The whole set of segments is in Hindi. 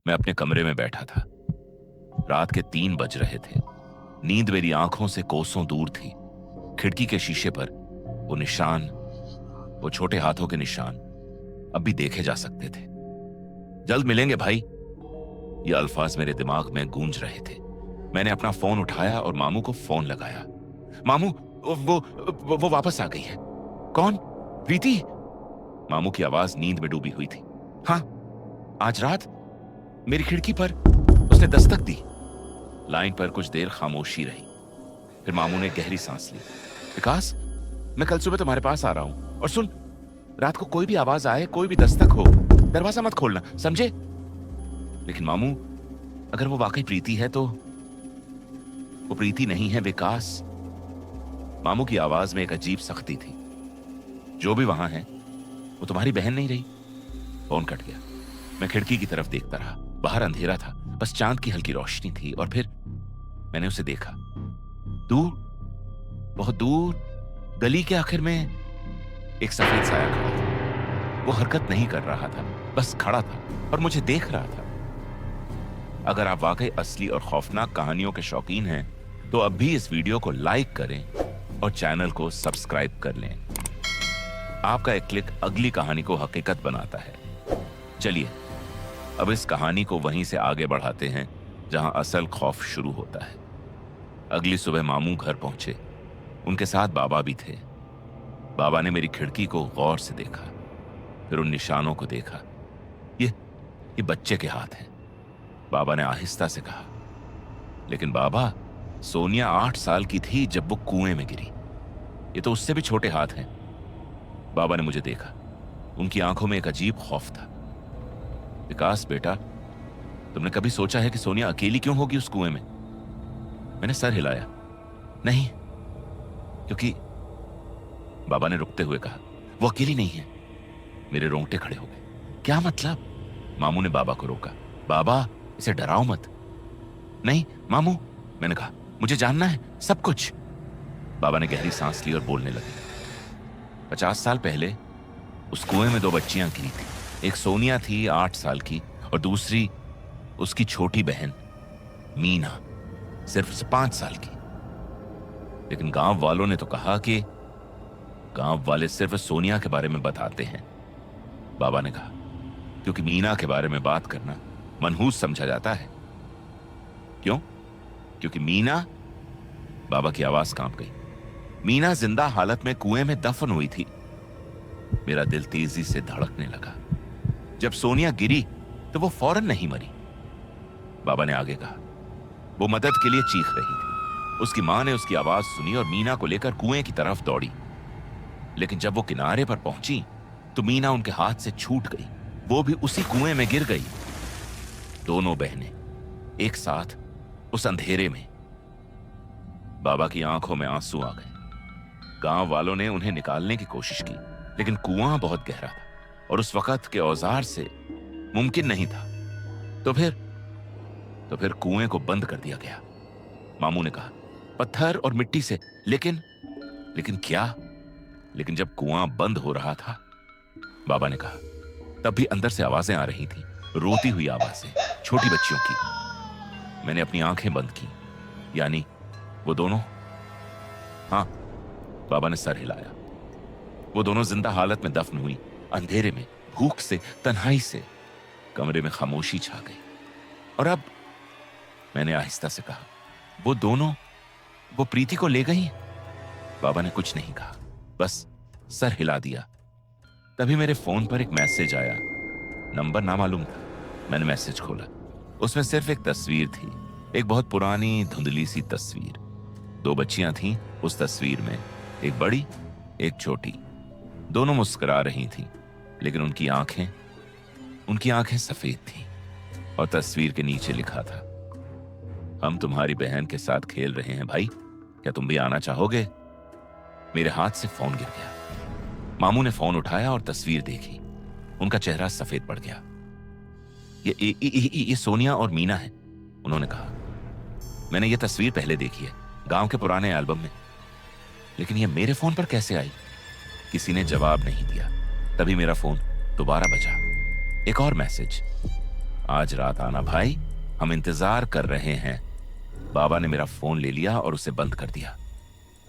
मैं अपने कमरे में बैठा था। रात के 3 बज रहे थे। नींद मेरी आंखों से कोसों दूर थी। खिड़की के शीशे पर वो निशान, वो छोटे हाथों के निशान अब भी देखे जा सकते थे। जल्द मिलेंगे भाई, ये अल्फाज मेरे दिमाग में गूंज रहे थे। मैंने अपना फोन उठाया और मामू को फोन लगाया। मामू, वो वापस आ गई है। कौन? प्रीति? मामू की आवाज नींद में डूबी हुई थी। हाँ, आज रात मेरी खिड़की पर उसने दस्तक दी। लाइन पर कुछ देर खामोशी रही। फिर मामू ने गहरी सांस ली। विकास, मैं कल सुबह तुम्हारे पास आ रहा हूं, और सुन, रात को कोई भी आवाज आए, कोई भी दस्तक हो, दरवाजा मत खोलना, समझे? लेकिन मामू, अगर वो वाकई प्रीति है तो वो प्रीति नहीं है, विकास। मामू की आवाज में एक अजीब सख्ती थी। जो भी वहां है वो तुम्हारी बहन नहीं रही। फोन कट गया। मैं खिड़की की तरफ देखता रहा। बाहर अंधेरा था, बस चांद की हल्की रोशनी थी। और फिर मैंने उसे देखा। दूर, बहुत दूर, गली के आखिर में एक सफेद साया खड़ा था। वो हरकत नहीं कर रहा था, बस खड़ा था और मुझे देख रहा था। अगर आप वाकई असली और खौफनाक कहानियों के शौकीन हैं तो अब भी इस वीडियो को लाइक करें और चैनल को सब्सक्राइब कर लें। आपका एक क्लिक अगली कहानी को हकीकत बनाता है। चलिए अब इस कहानी को वहीं से आगे बढ़ाते हैं जहां असल खौफ शुरू होता है। अगली सुबह मामू घर पहुंचे। उनके साथ बाबा भी थे। बाबा ने मेरी खिड़की को गौर से देखा, फिर उन निशानों को देखा। ये बच्चे के हाथ हैं, बाबा ने आहिस्ता से कहा। लेकिन बाबा, सोनिया 8 साल की थी जब वो कुएं में गिरी। ये तो उससे भी छोटे हाथ हैं। बाबा ने मुझे देखा। उनकी आंखों में एक अजीब खौफ था। विकास बेटा, तुमने कभी सोचा है कि सोनिया अकेली क्यों होगी उस कुएं में? मैंने सर हिलाया। नहीं, क्योंकि बाबा ने रुकते हुए कहा, वो अकेली नहीं है। मेरे रोंगटे खड़े हो गए। क्या मतलब? मामू ने बाबा को रोका। बाबा, इसे डराओ मत। नहीं मामू, मैंने कहा, मुझे जानना है सब कुछ। बाबा ने गहरी सांस ली और बोलने लगे। 50 साल पहले उस कुएं में 2 बच्चियां गिरी थी। एक सोनिया थी 8 साल की, और दूसरी उसकी छोटी बहन मीना, सिर्फ 5 साल की। लेकिन गांव वालों ने तो कहा कि गांव वाले सिर्फ सोनिया के बारे में बताते हैं। बाबा ने कहा, क्योंकि मीना के बारे में बात करना मनहूस समझा जाता है। क्यों? क्योंकि मीना, बाबा की आवाज कांप गई, मीना जिंदा हालत में कुएं में दफन हुई थी। मेरा दिल तेजी से धड़कने लगा। जब सोनिया गिरी तो वो फौरन नहीं मरी। बाबा ने आगे कहा, वो मदद के लिए चीख रही थी। उसकी मां ने उसकी आवाज सुनी और मीना को लेकर कुएं की तरफ दौड़ी। लेकिन जब वो किनारे पर पहुंची तो मीना उनके हाथ से छूट गई। वो भी उसी कुएं में गिर गई। दोनों बहनें एक साथ उस अंधेरे में। बाबा की आंखों में आंसू आ गए। गांव वालों ने उन्हें निकालने की कोशिश की, लेकिन कुआं बहुत गहरा था और उस वक्त के औजार से मुमकिन नहीं था। तो फिर कुएं को बंद कर दिया गया। मामू ने कहा, पत्थर और मिट्टी से। लेकिन क्या? लेकिन जब कुआं बंद हो रहा था, बाबा ने कहा, तब भी अंदर से आवाजें आ रही थी, रोती हुई आवाजें, छोटी बच्चियों की। मैंने अपनी आंखें बंद की। यानी वो दोनों? हाँ, बाबा ने सर हिलाया। वो दोनों जिंदा हालत में दफन हुई, अंधेरे में, भूख से, तन्हाई से। कमरे में खामोशी छा गई। और अब? मैंने आहिस्ता से कहा, वो दोनों वो प्रीति को ले गई? बाबा ने कुछ नहीं कहा, बस सर हिला दिया। तभी मेरे फोन पर एक मैसेज आया। नंबर ना मालूम था। मैंने मैसेज खोला। उसमें सिर्फ एक तस्वीर थी, एक बहुत पुरानी धुंधली सी तस्वीर। 2 बच्चियां थीं उस तस्वीर में, एक बड़ी, एक छोटी। दोनों मुस्कुरा रही थीं, लेकिन उनकी आंखें सफेद थीं। और तस्वीर के नीचे लिखा था, हम तुम्हारी बहन के साथ खेल रहे हैं भाई, क्या तुम भी आना चाहोगे? मेरे हाथ से फोन गिर गया। मामू ने फोन उठाया और तस्वीर देखी। उनका चेहरा सफेद पड़ गया। ये सोनिया और मीना है, उन्होंने कहा। मैंने ये तस्वीर पहले देखी है, गांव के पुराने एल्बम में, लेकिन ये मेरे फोन पर कैसे आई? किसी ने जवाब नहीं दिया। तभी मेरा फोन दोबारा बजा। एक और मैसेज। आज रात आना भाई, हम इंतजार कर रहे हैं। बाबा ने मेरा फोन ले लिया और उसे बंद कर दिया।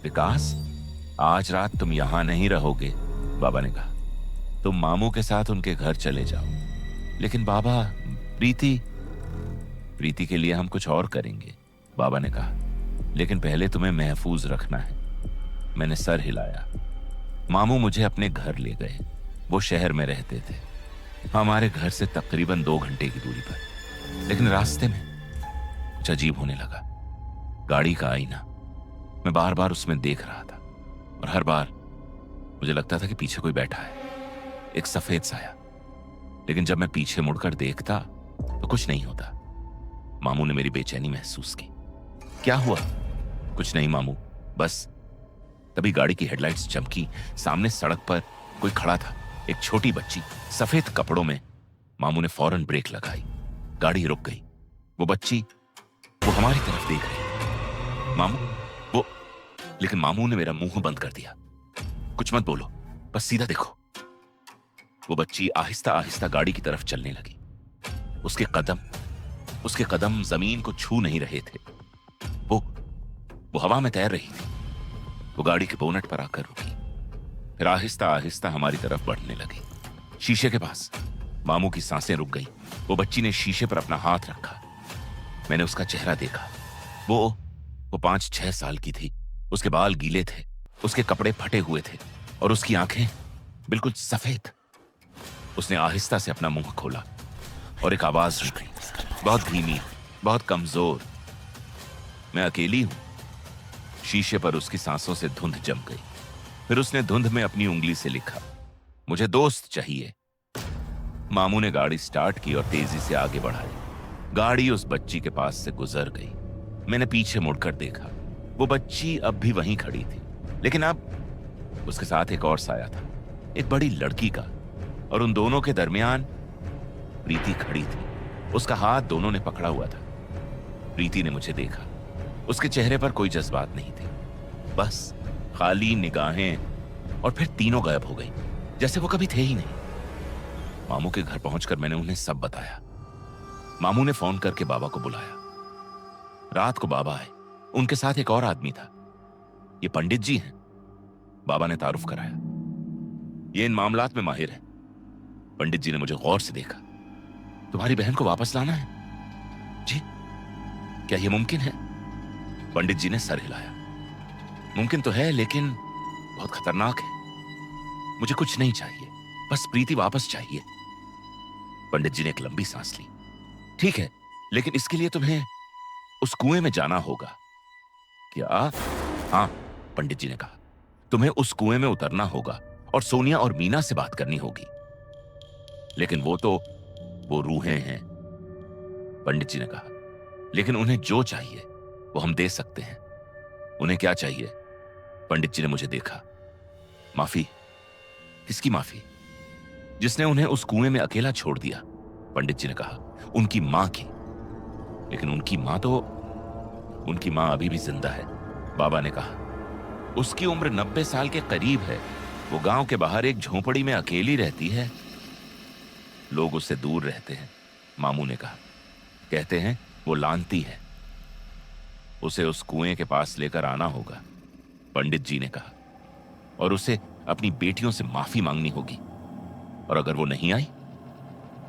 विकास, आज रात तुम यहां नहीं रहोगे, बाबा ने कहा। तुम मामू के साथ उनके घर चले जाओ। लेकिन बाबा, प्रीति प्रीति के लिए हम कुछ और करेंगे, बाबा ने कहा। लेकिन पहले तुम्हें महफूज रखना है। मैंने सर हिलाया। मामू मुझे अपने घर ले गए। वो शहर में रहते थे, हमारे घर से तकरीबन 2 घंटे की दूरी पर। लेकिन रास्ते में कुछ अजीब होने लगा। गाड़ी का आईना, मैं बार बार उसमें देख रहा था और हर बार मुझे लगता था कि पीछे कोई बैठा है, एक सफेद साया। लेकिन जब मैं पीछे मुड़कर देखता तो कुछ नहीं होता। मामू ने मेरी बेचैनी महसूस की। क्या हुआ? कुछ नहीं मामू, बस। तभी गाड़ी की हेडलाइट्स चमकी। सामने सड़क पर कोई खड़ा था, एक छोटी बच्ची सफेद कपड़ों में। मामू ने फौरन ब्रेक लगाई। गाड़ी रुक गई। वो बच्ची, वो हमारी तरफ देख रही। मामू, वो। लेकिन मामू ने मेरा मुंह बंद कर दिया। कुछ मत बोलो, बस सीधा देखो। वो बच्ची आहिस्ता आहिस्ता गाड़ी की तरफ चलने लगी। उसके कदम जमीन को छू नहीं रहे थे। वो हवा में तैर रही थी। वो गाड़ी के बोनट पर आकर रुकी, फिर आहिस्ता आहिस्ता हमारी तरफ बढ़ने लगी। शीशे के पास मामू की सांसें रुक गई। वो बच्ची ने शीशे पर अपना हाथ रखा। मैंने उसका चेहरा देखा। वो 5-6 साल की थी। उसके बाल गीले थे, उसके कपड़े फटे हुए थे और उसकी आंखें बिल्कुल सफेद। उसने आहिस्ता से अपना मुंह खोला और एक आवाज निकली, बहुत धीमी, बहुत कमजोर। मैं अकेली हूं। शीशे पर उसकी सांसों से धुंध जम गई। फिर उसने धुंध में अपनी उंगली से लिखा, मुझे दोस्त चाहिए। मामू ने गाड़ी स्टार्ट की और तेजी से आगे बढ़ाई। गाड़ी उस बच्ची के पास से गुजर गई। मैंने पीछे मुड़कर देखा। वो बच्ची अब भी वहीं खड़ी थी, लेकिन अब उसके साथ एक और साया था, एक बड़ी लड़की का। और उन दोनों के दरमियान प्रीति खड़ी थी। उसका हाथ दोनों ने पकड़ा हुआ था। प्रीति ने मुझे देखा। उसके चेहरे पर कोई जज्बात नहीं थे, बस खाली निगाहें। और फिर तीनों गायब हो गई, जैसे वो कभी थे ही नहीं। मामू के घर पहुंचकर मैंने उन्हें सब बताया। मामू ने फोन करके बाबा को बुलाया। रात को बाबा आए। उनके साथ एक और आदमी था। ये पंडित जी हैं, बाबा ने तारुफ कराया। ये इन मामलात में माहिर है। पंडित जी ने मुझे गौर से देखा। तुम्हारी बहन को वापस लाना है? जी। क्या यह मुमकिन है? पंडित जी ने सर हिलाया। मुमकिन तो है, लेकिन बहुत खतरनाक है। मुझे कुछ नहीं चाहिए, बस प्रीति वापस चाहिए। पंडित जी ने एक लंबी सांस ली। ठीक है, लेकिन इसके लिए तुम्हें उस कुएं में जाना होगा। क्या? हाँ, पंडित जी ने कहा। तुम्हें उस कुएं में उतरना होगा और सोनिया और मीना से बात करनी होगी। लेकिन वो रूहें हैं, पंडित जी ने कहा। लेकिन उन्हें जो चाहिए वो हम दे सकते हैं। उन्हें क्या चाहिए? पंडित जी ने मुझे देखा। माफी। किसकी माफी? जिसने उन्हें उस कुएं में अकेला छोड़ दिया, पंडित जी ने कहा। उनकी मां की। लेकिन उनकी मां अभी भी जिंदा है, बाबा ने कहा। उसकी उम्र 90 साल के करीब है। वो गांव के बाहर एक झोपड़ी में अकेली रहती है। लोग उससे दूर रहते हैं, मामू ने कहा। कहते हैं वो लानती है। उसे उस कुएं के पास लेकर आना होगा, पंडित जी ने कहा। और उसे अपनी बेटियों से माफी मांगनी होगी। और अगर वो नहीं आई,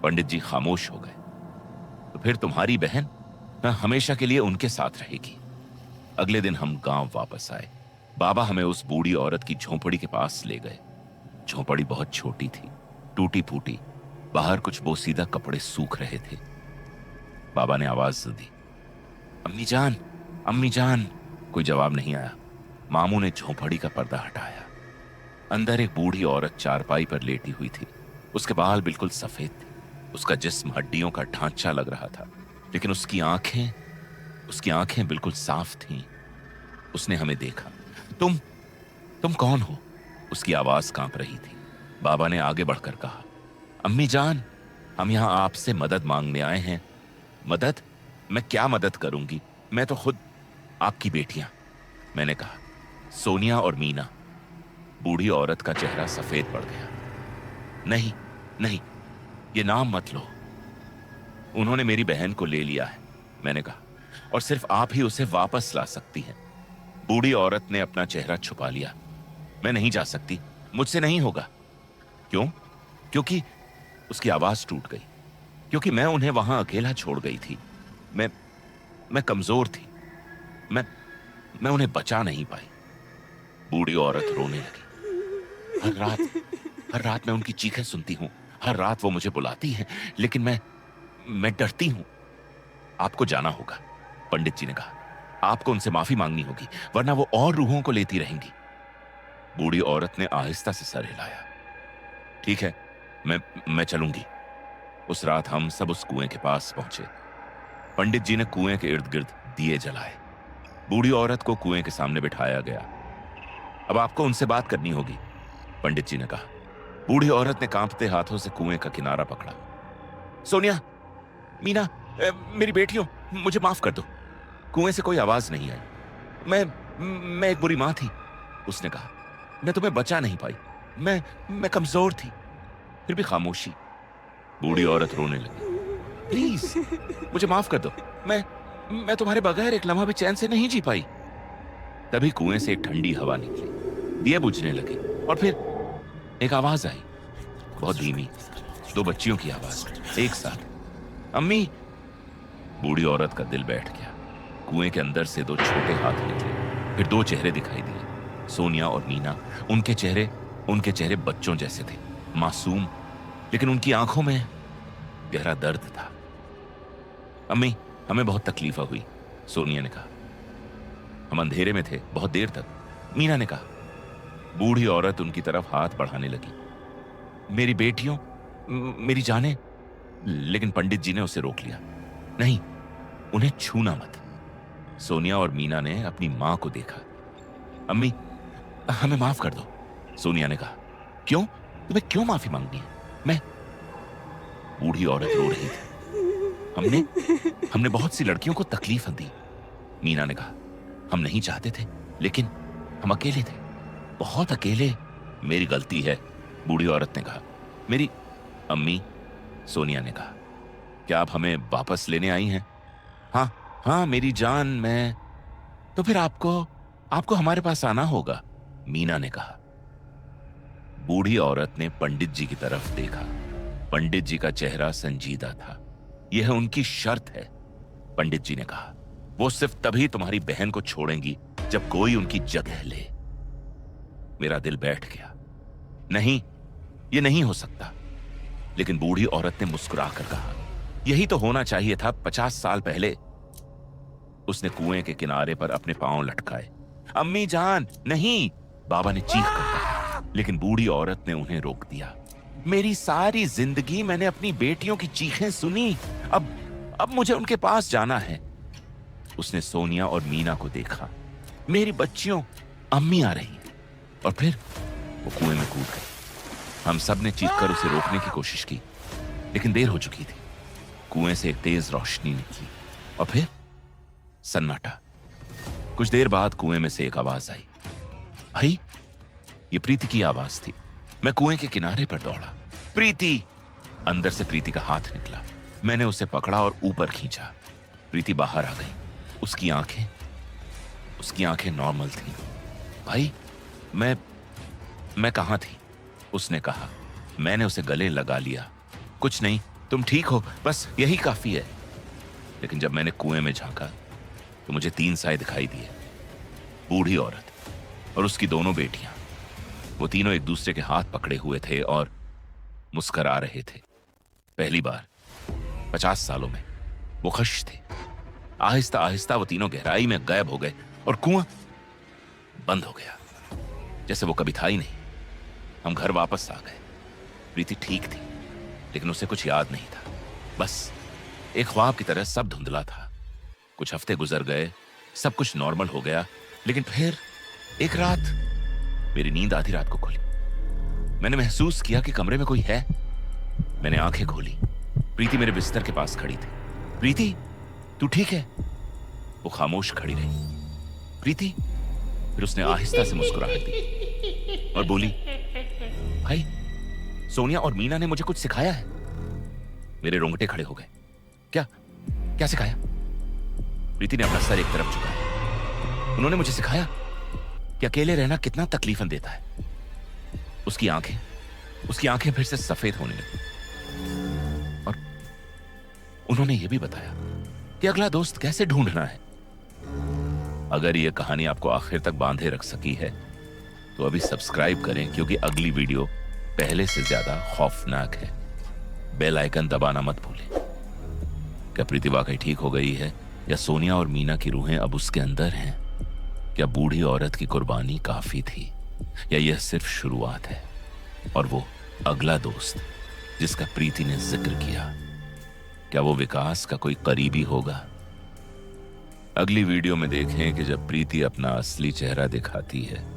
पंडित जी खामोश हो गए, तो फिर तुम्हारी बहन हमेशा के लिए उनके साथ रहेगी। अगले दिन हम गांव वापस आए। बाबा हमें उस बूढ़ी औरत की झोंपड़ी के पास ले गए। झोंपड़ी बहुत छोटी थी, टूटी फूटी। बाहर कुछ बोसीदा कपड़े सूख रहे थे। बाबा ने आवाज दी, अम्मी जान, अम्मी जान। कोई जवाब नहीं आया। मामू ने झोंपड़ी का पर्दा हटाया। अंदर एक बूढ़ी औरत चारपाई पर लेटी हुई थी। उसके बाल बिल्कुल सफेद थे। उसका जिस्म हड्डियों का ढांचा लग रहा था, लेकिन उसकी आंखें बिल्कुल साफ थीं। उसने हमें देखा। तुम कौन हो? उसकी आवाज कांप रही थी। बाबा ने आगे बढ़कर कहा, अम्मी जान, हम यहां आपसे मदद मांगने आए हैं। मदद? मैं क्या मदद करूंगी? मैं तो खुद आपकी बेटियां। मैंने कहा, सोनिया और मीना। बूढ़ी औरत का चेहरा सफेद पड़ गया। नहीं, ये नाम मत लो। उन्होंने मेरी बहन को ले लिया है, मैंने कहा, और सिर्फ आप ही उसे वापस ला सकती हैं। बूढ़ी औरत ने अपना चेहरा छुपा लिया। मैं नहीं जा सकती, मुझसे नहीं होगा। क्यों? क्योंकि उसकी आवाज टूट गई। क्योंकि मैं उन्हें वहां अकेला छोड़ गई थी। मैं कमजोर थी। मैं उन्हें बचा नहीं पाई। बूढ़ी औरत रोने लगी। हर रात मैं उनकी चीखें सुनती हूं। हर रात वो मुझे बुलाती हैं, लेकिन मैं डरती हूं। आपको जाना होगा, पंडित जी ने कहा। आपको उनसे माफी मांगनी होगी, वरना वो और रूहों को लेती रहेंगी। बूढ़ी औरत ने आहिस्ता से सर हिलाया। ठीक है, मैं चलूंगी। उस रात हम सब उस कुएं के पास पहुंचे। पंडित जी ने कुएं के इर्द गिर्द दिए जलाए। बूढ़ी औरत को कुएं के सामने बिठाया गया। अब आपको उनसे बात करनी होगी, पंडित जी ने कहा। बूढ़ी औरत ने कांपते हाथों से कुएं का किनारा पकड़ा। सोनिया, मीना, मेरी बेटियों, मुझे माफ कर दो। कुएं से कोई आवाज नहीं आई। मैं एक बुरी मां थी, उसने कहा। मैं तुम्हें बचा नहीं पाई। मैं कमजोर थी। फिर भी खामोशी। बूढ़ी औरत रोने लगी। प्लीज मुझे माफ कर दो। मैं तुम्हारे बगैर एक लम्हा भी चैन से नहीं जी पाई। तभी कुएं से एक ठंडी हवा निकली। दिए बुझने लगे और फिर एक आवाज आई, बहुत धीमी। 2 बच्चियों की आवाज एक साथ, अम्मी। बूढ़ी औरत का दिल बैठ गया। कुएं के अंदर से 2 छोटे हाथ निकले। फिर 2 चेहरे दिखाई दिए, सोनिया और मीना। उनके चेहरे बच्चों जैसे थे, मासूम, लेकिन उनकी आंखों में गहरा दर्द था। अम्मी, हमें बहुत तकलीफ हुई, सोनिया ने कहा। हम अंधेरे में थे बहुत देर तक, मीना ने कहा। बूढ़ी औरत उनकी तरफ हाथ बढ़ाने लगी। मेरी बेटियों, मेरी जानें। लेकिन पंडित जी ने उसे रोक लिया। नहीं, उन्हें छूना मत। सोनिया और मीना ने अपनी मां को देखा। अम्मी, हमें माफ कर दो, सोनिया ने कहा। क्यों? तुम्हें क्यों माफी मांगनी है? बूढ़ी औरत रो रही थी। हमने बहुत सी लड़कियों को तकलीफ दी, मीना ने कहा। हम नहीं चाहते थे, लेकिन हम अकेले थे, बहुत अकेले। मेरी गलती है, बूढ़ी औरत ने कहा। मेरी अम्मी, सोनिया ने कहा। क्या आप हमें वापस लेने आई हैं? हाँ मेरी जान, मैं। तो फिर आपको हमारे पास आना होगा, मीना ने कहा। बूढ़ी औरत ने पंडित जी की तरफ देखा। पंडित जी का चेहरा संजीदा था। यह उनकी शर्त है, पंडित जी ने कहा। वो सिर्फ तभी तुम्हारी बहन को छोड़ेंगी जब कोई उनकी जगह ले। मेरा दिल बैठ गया। नहीं, यह नहीं हो सकता। लेकिन बूढ़ी औरत ने मुस्कुराकर कहा, यही तो होना चाहिए था 50 साल पहले। उसने कुएं के किनारे पर अपने पांव लटकाए। अम्मी जान, नहीं, बाबा ने चीख कर कहा, लेकिन बूढ़ी औरत ने उन्हें रोक दिया। मेरी सारी जिंदगी मैंने अपनी बेटियों की चीखें सुनी। अब मुझे उनके पास जाना है। उसने सोनिया और मीना को देखा। मेरी बच्चियों, अम्मी आ रही है। और फिर वो कुएं में कूद गई। हम सब ने चीखकर उसे रोकने की कोशिश की, लेकिन देर हो चुकी थी। कुएं से एक तेज रोशनी निकली और फिर सन्नाटा। कुछ देर बाद कुएं में से एक आवाज आई। भाई, ये प्रीति की आवाज थी। मैं कुएं के किनारे पर दौड़ा। प्रीति! अंदर से प्रीति का हाथ निकला। मैंने उसे पकड़ा और ऊपर खींचा। प्रीति बाहर आ गई। उसकी आंखें नॉर्मल थीं। भाई, मैं कहां थी? उसने कहा। मैंने उसे गले लगा लिया। कुछ नहीं, तुम ठीक हो, बस यही काफी है। लेकिन जब मैंने कुएं में झांका तो मुझे 3 साए दिखाई दिए। बूढ़ी औरत और उसकी दोनों बेटियां। वो तीनों एक दूसरे के हाथ पकड़े हुए थे और मुस्कुरा रहे थे। पहली बार 50 सालों में वो खुश थे। आहिस्ता आहिस्ता वो तीनों गहराई में गायब हो गए और कुआं बंद हो गया, जैसे वो कभी था ही नहीं। हम घर वापस आ गए। प्रीति ठीक थी, लेकिन उसे कुछ याद नहीं था। बस एक ख्वाब की तरह सब धुंधला था। कुछ हफ्ते गुजर गए, सब कुछ नॉर्मल हो गया, लेकिन फिर एक रात मेरी नींद आधी रात को खुली। मैंने महसूस किया कि कमरे में कोई है। मैंने आंखें खोली। प्रीति मेरे बिस्तर के पास खड़ी थी। प्रीति, तू ठीक है? वो खामोश खड़ी रही। प्रीति, फिर उसने आहिस्ता से मुस्कुराहट दी और बोली, भाई, सोनिया और मीना ने मुझे कुछ सिखाया है। मेरे रोंगटे खड़े हो गए। क्या क्या सिखाया? प्रीति ने अपना सर एक तरफ झुकाया। उन्होंने मुझे सिखाया कि अकेले रहना कितना तकलीफन देता है। उसकी आंखें फिर से सफेद होने लगी और उन्होंने यह भी बताया कि अगला दोस्त कैसे ढूंढना है। अगर यह कहानी आपको आखिर तक बांधे रख सकी है तो अभी सब्सक्राइब करें, क्योंकि अगली वीडियो पहले से ज्यादा खौफनाक है। बेल आइकन दबाना मत भूलें। क्या प्रीति वाकई ठीक हो गई है, या सोनिया और मीना की रूहें अब उसके अंदर हैं? क्या बूढ़ी औरत की कुर्बानी काफी थी, या यह सिर्फ शुरुआत है? और वो अगला दोस्त जिसका प्रीति ने जिक्र किया, क्या वो विकास का कोई करीबी होगा? अगली वीडियो में देखें कि जब प्रीति अपना असली चेहरा दिखाती है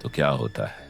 तो क्या होता है।